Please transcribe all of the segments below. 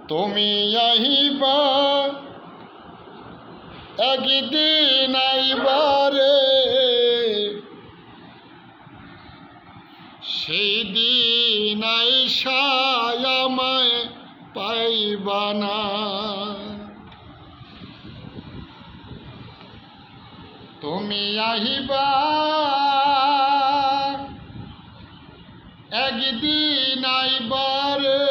তুমি আহিবা একদিন আইবারে, সেই দিন আইসা আমায় পাইবা না। তুমি আহিবা একদিন আইবারে,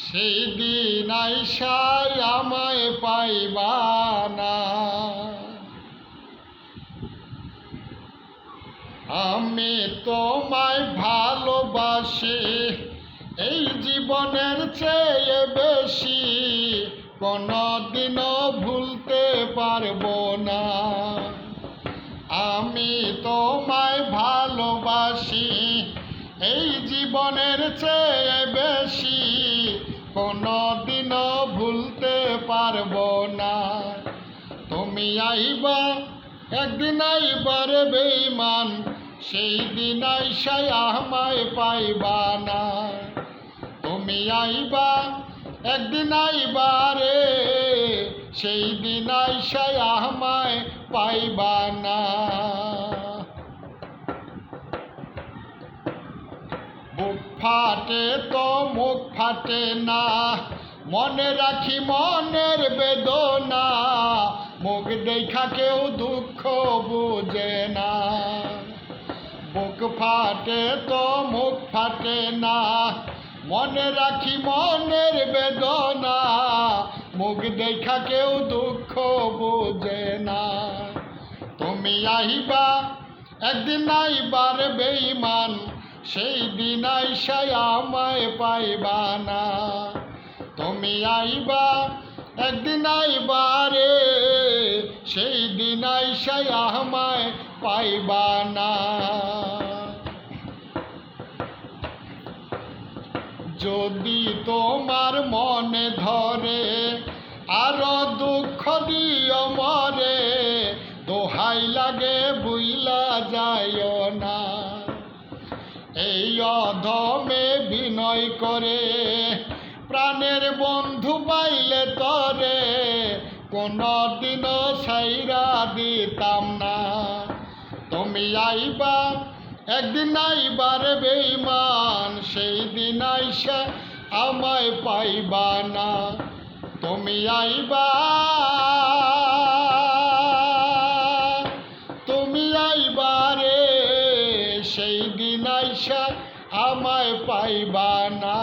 সেই দিন আইসা আমায় পাইবা না। আমি তোমায় ভালোবাসি এই জীবনের চেয়ে বেশি, কোনদিনও ভুলতে পারবো না। আমি তোমায় ভালোবাসি এই জীবনের চেয়ে বেশি, কোনদিনও ভুলতে পারবো না। তুমি আইবা একদিন আইবারে বেঈমান, সেই দিন আইসায় আমায় পাইবা না। তুমি আইবা একদিন আইবারে, সেই দিন আইসায় আমায় পাইবা না। বুক ফাটে তো মুখ ফাটে না, মনে রাখি মনের বেদনা, মুখ দেখা কেউ দুঃখ বুঝে না। বুক ফাটে তো মুখ ফাটে না, মনে রাখি মনের বেদনা, মুখ দেখা কেউ দুঃখ বুঝে না। তুমি আহিবা একদিন আইবার বেঈমান, সেই দিন আইসায় আমায় পাইবা না। তুমি আইবা একদিন আইবারে, সেই দিন আইসায় আমায় পাইবা না। যদি তোমার মনে ধরে আরো দুঃখ দিও মরে, দোহাই লাগে বুইলা যাইও না। এই অধমে বিনয় করে প্রাণের বন্ধু পাইলে তরে, কোনদিনও ছাইরা দিতাম না। তুমি আইবা একদিন আইবারে বেঈমান, সেই দিন আইসা আমায় পাইবা না। তুমি আইবা তুমি আইবারে, সেই দিন আইসা আমায় পাইবা না।